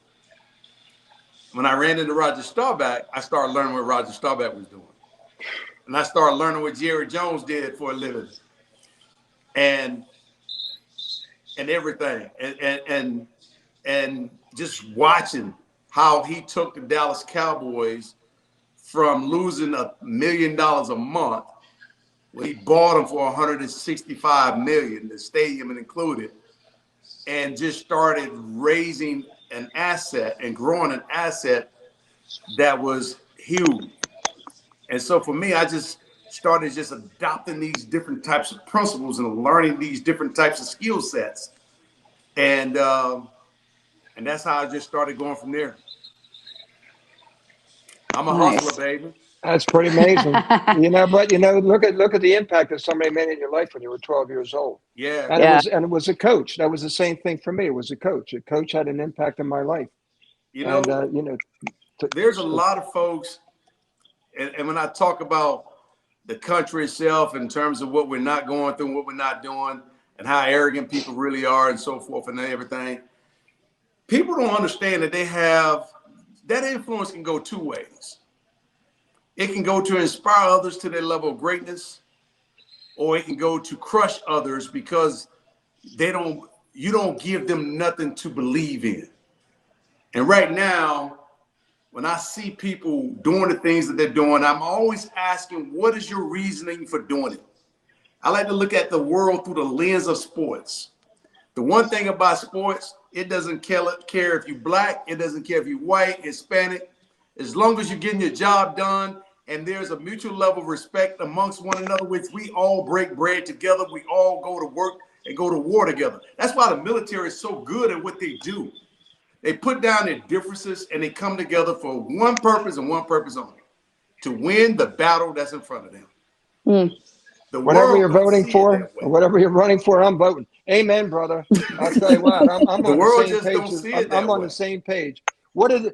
Speaker 3: When I ran into Roger Staubach, I started learning what Roger Staubach was doing. And I started learning what Jerry Jones did for a living. And everything. And just watching how he took the Dallas Cowboys from losing $1 million a month. When he bought them for $165 million, the stadium included, and just started raising an asset and growing an asset that was huge. And so for me, I just started just adopting these different types of principles and learning these different types of skill sets. And that's how I just started going from there. I'm a hustler, baby.
Speaker 1: That's pretty amazing. But look at the impact that somebody made in your life when you were 12 years old.
Speaker 3: Yeah.
Speaker 1: And it was a coach. That was the same thing for me. It was a coach. A coach had an impact on my life.
Speaker 3: There's a lot of folks, and when I talk about the country itself in terms of what we're not going through, what we're not doing, and how arrogant people really are and so forth and everything, people don't understand that they have, that influence can go two ways. It can go to inspire others to their level of greatness, or it can go to crush others because you don't give them nothing to believe in. And right now, when I see people doing the things that they're doing, I'm always asking, what is your reasoning for doing it? I like to look at the world through the lens of sports. The one thing about sports, it doesn't care if you're black, it doesn't care if you're white, Hispanic. As long as you're getting your job done and there's a mutual level of respect amongst one another, which we all break bread together, we all go to work and go to war together. That's why the military is so good at what they do. They put down their differences and they come together for one purpose and one purpose only, to win the battle that's in front of them.
Speaker 1: Whatever you're voting for, or whatever you're running for, I'm voting. Amen, brother. I'll tell you what, I'm on the same page. I'm on the same page. What is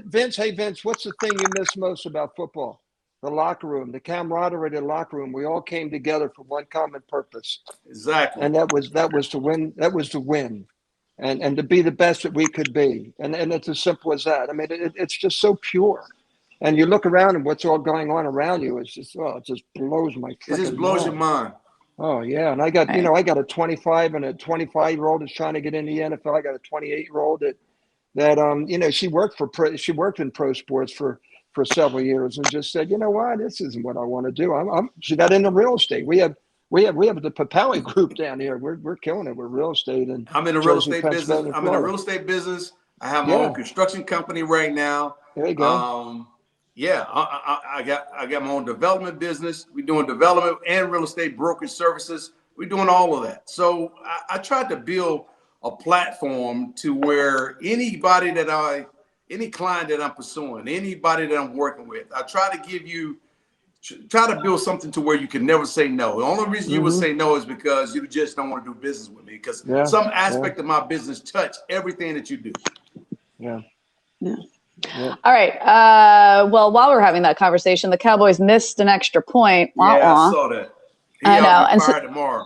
Speaker 1: Vince? Hey, Vince, what's the thing you miss most about football? The locker room, the camaraderie of the locker room. We all came together for one common purpose.
Speaker 3: Exactly.
Speaker 1: And that was to win. That was to win. And to be the best that we could be. And it's as simple as that. I mean, it's just so pure. And you look around and what's all going on around you, it just blows my freaking mind.
Speaker 3: It just blows your mind.
Speaker 1: Oh, yeah. And I got, I got a 25 and a 25-year-old that's trying to get in the NFL. I got a 28-year-old that she worked in pro sports for several years and just said, you know what, this isn't what I want to do. She got into real estate. We have the Papale group down here. We're killing it with real estate. And
Speaker 3: I'm in the real estate business. I have my own construction company right now.
Speaker 1: There you go.
Speaker 3: I got my own development business. We're doing development and real estate brokerage services. We're doing all of that. So I tried to build a platform to where any client that I'm pursuing, anybody that I'm working with, I try to build something to where you can never say no. The only reason you would say no is because you just don't want to do business with me, because some aspect of my business touch everything that you do.
Speaker 1: Yeah.
Speaker 2: All right. Well, while we're having that conversation, the Cowboys missed an extra point.
Speaker 3: I saw that.
Speaker 2: I know. And
Speaker 3: fired tomorrow.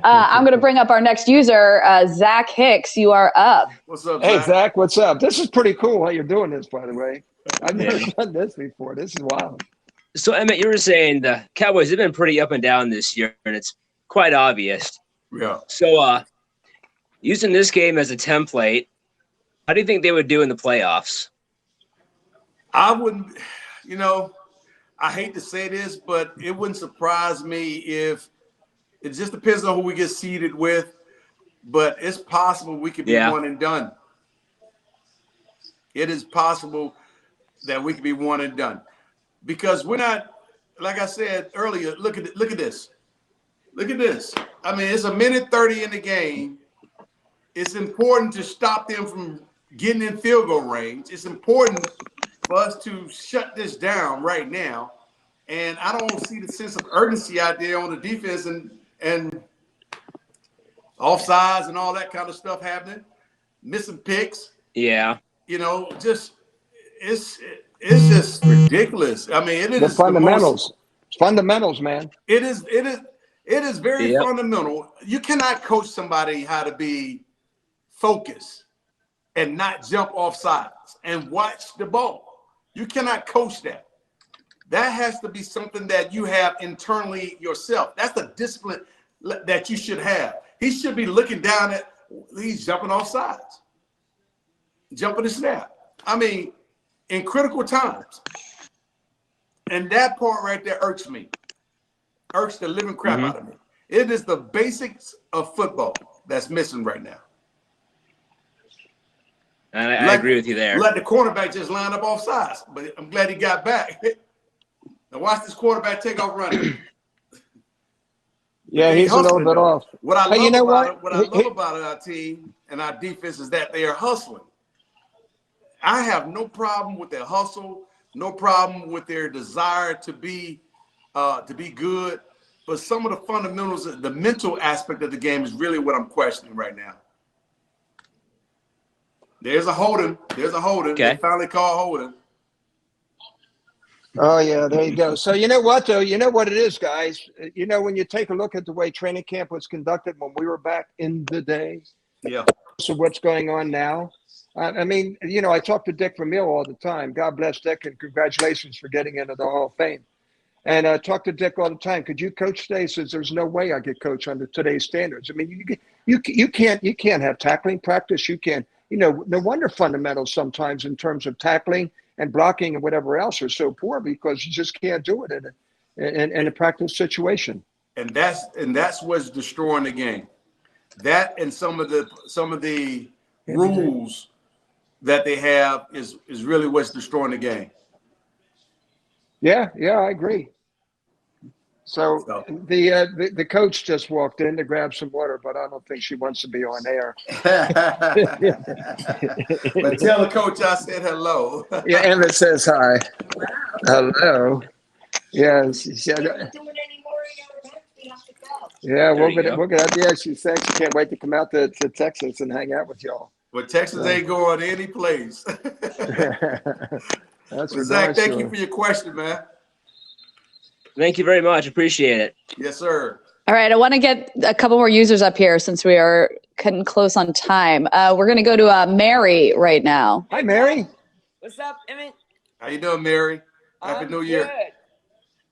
Speaker 2: I'm going to bring up our next user, Zach Hicks. You are up.
Speaker 3: What's up,
Speaker 1: Hey,
Speaker 3: Zach?
Speaker 1: Zach, what's up? This is pretty cool how you're doing this, by the way. I've never done this before. This is wild.
Speaker 6: So, Emmitt, you were saying the Cowboys have been pretty up and down this year, and it's quite obvious.
Speaker 3: Yeah.
Speaker 6: So, using this game as a template, how do you think they would do in the playoffs?
Speaker 3: I wouldn't, I hate to say this, but it wouldn't surprise me if it just depends on who we get seeded with, but it's possible we could be one and done. It is possible that we could be one and done, because we're not, like I said earlier, look at this. Look at this. I mean, it's a minute 30 in the game. It's important to stop them from getting in field goal range. It's important for us to shut this down right now. And I don't see the sense of urgency out there on the defense and offsides and all that kind of stuff happening, missing picks.
Speaker 6: Yeah.
Speaker 3: Just it's just ridiculous. I mean, it is
Speaker 1: the fundamentals. Fundamentals, man.
Speaker 3: It is very fundamental. You cannot coach somebody how to be focused and not jump off sides and watch the ball. You cannot coach that. That has to be something that you have internally yourself. That's the discipline that you should have. He should be looking down at, he's jumping off sides, jumping the snap. I mean, in critical times. And that part right there irks me. Irks the living crap out of me. It is the basics of football that's missing right now.
Speaker 6: And I agree with you there.
Speaker 3: Let the quarterback just line up off sides, but I'm glad he got back. Now watch this quarterback take off running.
Speaker 1: Yeah, he's a little bit off.
Speaker 3: What I
Speaker 1: Hey, you know what?
Speaker 3: love about our team and our defense is that they are hustling. I have no problem with their hustle, no problem with their desire to be good. But some of the fundamentals, the mental aspect of the game is really what I'm questioning right now. There's a holding.
Speaker 6: Okay.
Speaker 3: They finally call holding.
Speaker 1: Oh, yeah, there you go. So you know what, though? You know what it is, guys? You know, when you take a look at the way training camp was conducted when we were back in the day,
Speaker 3: Yeah.
Speaker 1: so what's going on now? I mean, you know, I talk to Dick Vermeil all the time. God bless Dick, and congratulations for getting into the Hall of Fame. And I talk to Dick all the time. Could you coach today? He says, there's no way I could coach under today's standards. I mean, you can't have tackling practice. You can't, you know, no wonder fundamentals sometimes in terms of tackling and blocking and whatever else are so poor because you just can't do it in a practice situation.
Speaker 3: And that's what's destroying the game. That and some of the rules that they have is really what's destroying the game.
Speaker 1: Yeah, I agree. So the coach just walked in to grab some water, but I don't think she wants to be on air.
Speaker 3: But tell the coach I said hello.
Speaker 1: Yeah, Emmitt says hi. Hello. Yes. Yeah, we're gonna. Yeah, she said she can't wait to come out to Texas and hang out with y'all.
Speaker 3: But Texas ain't going any place.
Speaker 1: That's
Speaker 3: Zach, thank you for your question, man.
Speaker 6: Thank you very much. Appreciate it.
Speaker 3: Yes, sir.
Speaker 2: All right, I want to get a couple more users up here since we are cutting close on time. We're going to go to Mary right now.
Speaker 1: Hi, Mary.
Speaker 7: What's up, Emmitt?
Speaker 3: How you doing, Mary? Happy New Year.
Speaker 7: Good.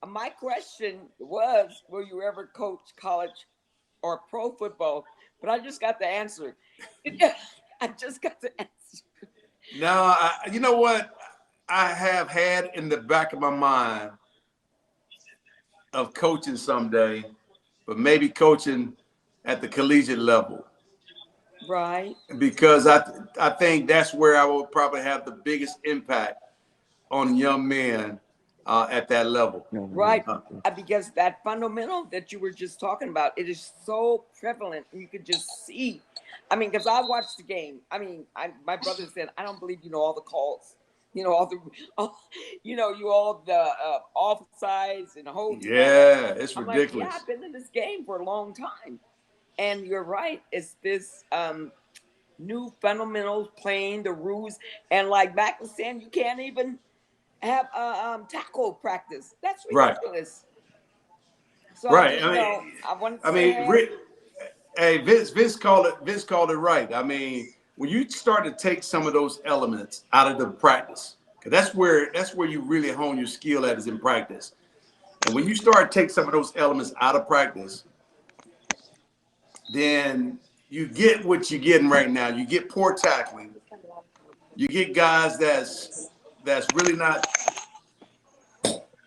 Speaker 7: My question was, will you ever coach college or pro football? But I just got the answer. I just got the answer.
Speaker 3: No, you know what? I have had in the back of my mind of coaching someday, but maybe coaching at the collegiate level.
Speaker 7: Right.
Speaker 3: Because I think that's where I will probably have the biggest impact on young men at that level.
Speaker 7: Right. Because that fundamental that you were just talking about, it is so prevalent. And you could just see. I mean, because I watched the game. I mean, my brother said, I don't believe you know all the calls. You know, all the offsides and whole.
Speaker 3: Yeah, it's
Speaker 7: I'm
Speaker 3: ridiculous.
Speaker 7: Like, yeah, I've been in this game for a long time. And you're right. It's this new fundamentals playing the rules. And like Mac was saying, you can't even have tackle practice. That's ridiculous. Right. So
Speaker 3: right.
Speaker 7: I wanted to say
Speaker 3: hey, Vince called it right. I mean, when you start to take some of those elements out of the practice, because that's where you really hone your skill at is in practice. And when you start to take some of those elements out of practice, then you get what you're getting right now. You get poor tackling. You get guys that's really not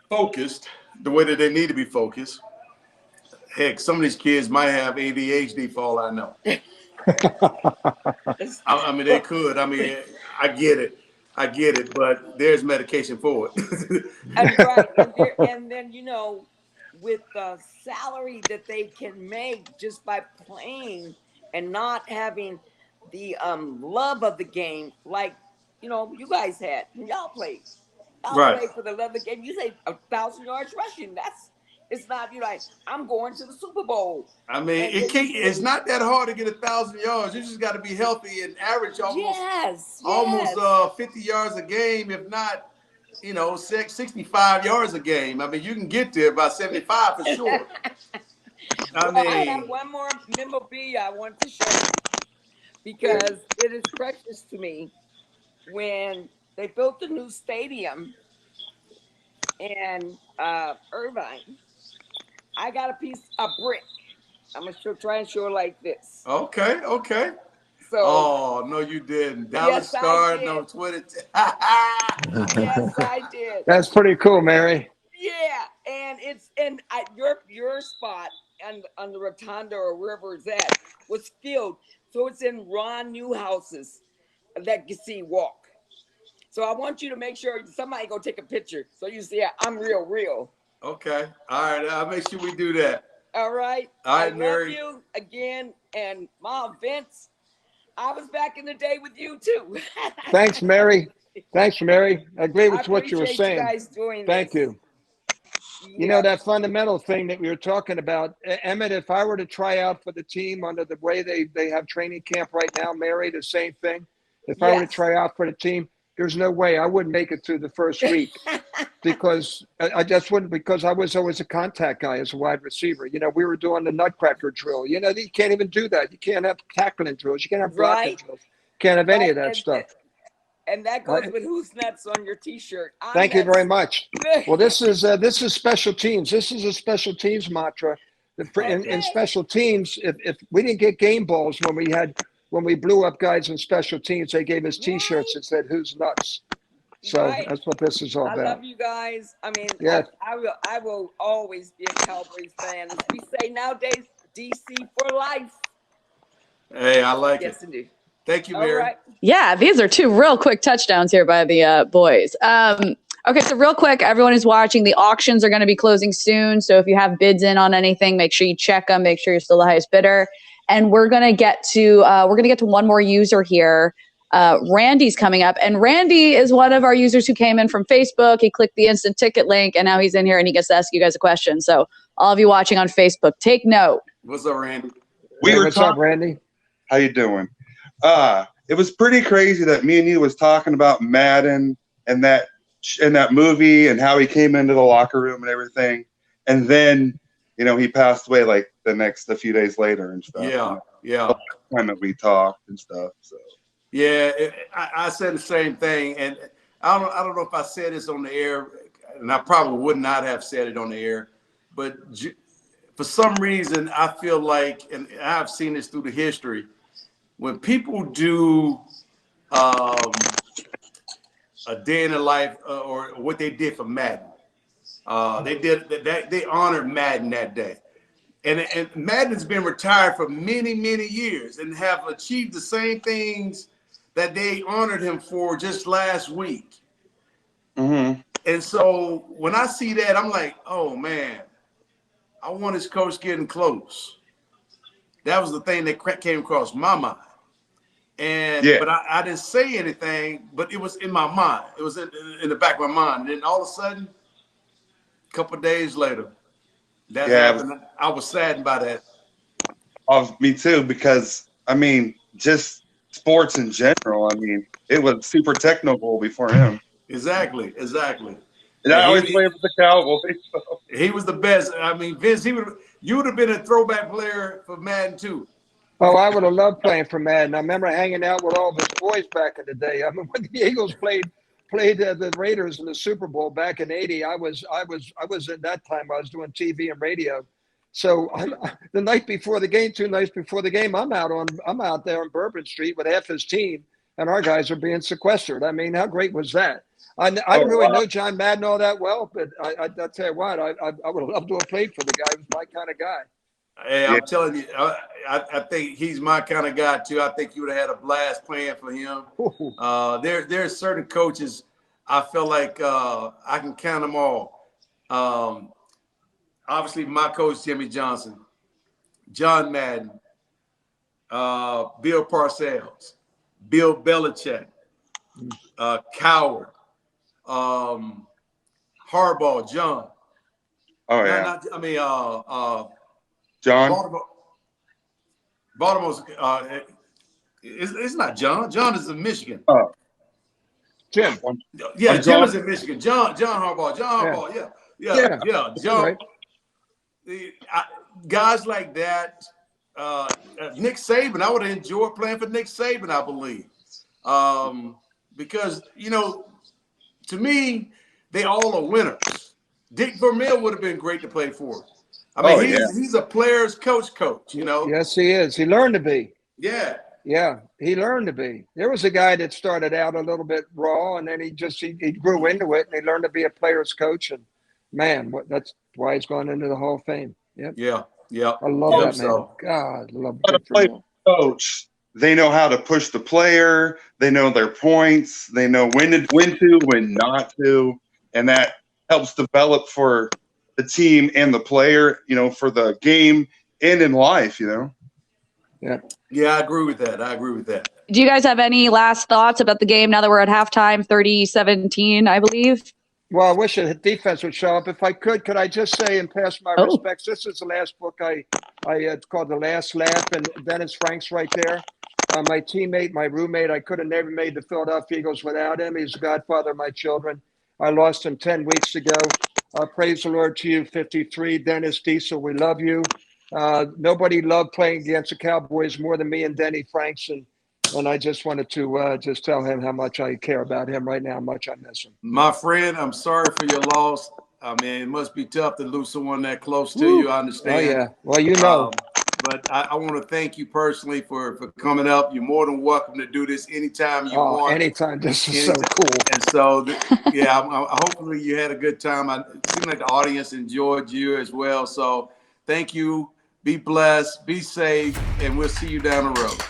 Speaker 3: focused the way that they need to be focused. Heck, some of these kids might have ADHD for all I know. I mean, they could. I mean, I get it, but there's medication for it.
Speaker 7: And right, and then with the salary that they can make just by playing and not having the love of the game, like you guys had when y'all played. Y'all played for the love of the game. You say 1,000 yards rushing. It's not I'm going to the Super Bowl.
Speaker 3: I mean, it's not that hard to get 1,000 yards. You just got to be healthy and average almost 50 yards a game, if not 65 yards a game. I mean, you can get there by 75 for sure.
Speaker 7: I have one more memorabilia I want to show you because it is precious to me. When they built the new stadium in Irvine, I got a piece of brick. I'm going to try and show it like this.
Speaker 3: Okay. So, no, you didn't. Dallas Star, no Twitter.
Speaker 7: Yes, I did.
Speaker 1: That's pretty cool, Mary.
Speaker 7: Yeah, and it's your spot on the rotunda or wherever it's at was filled. So it's in Ron Newhouse's that you see walk. So I want you to make sure somebody go take a picture so you see I'm real.
Speaker 3: Okay. All right. I'll make sure we do that.
Speaker 7: All right.
Speaker 3: All right,
Speaker 7: I
Speaker 3: Mary.
Speaker 7: love you again. And Mom, Vince, I was back in the day with you too.
Speaker 1: Thanks, Mary. Thanks, Mary. I agree with what you were
Speaker 7: appreciate
Speaker 1: saying.
Speaker 7: You guys doing
Speaker 1: Thank
Speaker 7: this.
Speaker 1: you. You know, that fundamental thing that we were talking about, Emmitt, if I were to try out for the team under the way they have training camp right now, Mary, the same thing. If I were to try out for the team, there's no way I wouldn't make it through the first week because I just wouldn't, because I was always a contact guy as a wide receiver. You know, we were doing the nutcracker drill. You know, you can't even do that. You can't have tackling drills. You can't have blocking drills. Can't have any of that stuff.
Speaker 7: And that goes with who's nuts on your T-shirt.
Speaker 1: Thank you very much. Well, this is special teams. This is a special teams mantra. In special teams, if we didn't get game balls when we blew up guys in special teams, they gave us T-shirts that said "Who's nuts." So that's what this is all about.
Speaker 7: I love you guys. I mean, I will always be a Cowboys fan. As we say nowadays, DC for life.
Speaker 3: Hey, I like it.
Speaker 7: Yes, indeed.
Speaker 3: Thank you, Mary.
Speaker 7: All right.
Speaker 2: Yeah, these are two real quick touchdowns here by the boys. Okay, so real quick, everyone who's watching, the auctions are going to be closing soon. So if you have bids in on anything, make sure you check them. Make sure you're still the highest bidder. And we're going to get to one more user here. Randy's coming up, and Randy is one of our users who came in from Facebook. He clicked the instant ticket link, and now he's in here and he gets to ask you guys a question. So all of you watching on Facebook, take note.
Speaker 3: What's up, Randy?
Speaker 1: What's up, Randy?
Speaker 8: How you doing? It was pretty crazy that me and you was talking about Madden and that movie and how he came into the locker room and everything, and then he passed away like a few days later and stuff.
Speaker 3: Yeah.
Speaker 8: The time that we talked and stuff. So
Speaker 3: yeah, I said the same thing, and I don't know if I said this on the air, and I probably would not have said it on the air, but for some reason I feel like, and I've seen this through the history. When people do a day in the life or what they did for Madden, they honored Madden that day, and Madden's been retired for many years and have achieved the same things that they honored him for just last week.
Speaker 8: Mm-hmm.
Speaker 3: And so when I see that, I'm like, oh man, I want his coach getting close. That was the thing that came across my mind. But I didn't say anything, but it was in my mind. It was in the back of my mind. And then all of a sudden, a couple of days later, that happened. I was saddened by that.
Speaker 8: Me too, because just sports in general. It was super technical before him.
Speaker 3: Exactly.
Speaker 8: And I always played for the Cowboys. So.
Speaker 3: He was the best. Vince, you would have been a throwback player for Madden too.
Speaker 1: Oh, I would have loved playing for Madden. I remember hanging out with all his boys back in the day. I mean, when the Eagles played the Raiders in the Super Bowl back in '80, I was at that time. I was doing TV and radio. So the night before the game, 2 nights before the game, I'm out there on Bourbon Street with half his team, and our guys are being sequestered. I mean, how great was that? I didn't really know John Madden all that well, but I tell you what, I would have loved to have played for the guy. He was my kind of guy.
Speaker 3: Hey, I'm telling you, I think he's my kind of guy too. I think you would have had a blast playing for him. There's certain coaches I feel like I can count them all. Obviously, my coach Jimmy Johnson, John Madden, Bill Parcells, Bill Belichick, Coward, Harbaugh, John.
Speaker 8: Oh yeah.
Speaker 3: John. Baltimore's. It's not John. John is in Michigan.
Speaker 1: Jim.
Speaker 3: Yeah, Jim is in Michigan. John Harbaugh. Yeah. John.
Speaker 1: Right.
Speaker 3: Guys like that. Nick Saban. I would have enjoyed playing for Nick Saban, I believe, because to me, they all are winners. Dick Vermeil would have been great to play for. He's a player's coach,
Speaker 1: Yes, he is. He learned to be.
Speaker 3: Yeah.
Speaker 1: Yeah, he learned to be. There was a guy that started out a little bit raw, and then he grew into it, and he learned to be a player's coach. And man, that's why he's gone into the Hall of Fame. Yep.
Speaker 3: Yeah.
Speaker 1: I love that man.
Speaker 3: So.
Speaker 1: God, I love
Speaker 8: to play coach they know how to push the player. They know their points. They know when not to, and that helps develop for the team and the player, for the game and in life,
Speaker 3: Yeah, I agree with that.
Speaker 2: Do you guys have any last thoughts about the game now that we're at halftime, 30-17, I believe?
Speaker 1: Well, I wish the defense would show up. If I could I just say and pass my respects? This is the last book it's called The Last Laugh, and Dennis Frank's right there. My teammate, my roommate, I could have never made the Philadelphia Eagles without him. He's the godfather of my children. I lost him 10 weeks ago. Praise the Lord to you, 53. Dennis Diesel, we love you. Nobody loved playing against the Cowboys more than me and Denny Frankson. And I just wanted to just tell him how much I care about him right now, how much I miss him.
Speaker 3: My friend, I'm sorry for your loss. I mean, it must be tough to lose someone that close to you. I understand.
Speaker 1: Oh, yeah. Well,
Speaker 3: But I want to thank you personally for coming up. You're more than welcome to do this anytime you want.
Speaker 1: Anytime. This is so cool.
Speaker 3: And so, hopefully you had a good time. It seemed like the audience enjoyed you as well. So thank you. Be blessed. Be safe. And we'll see you down the road.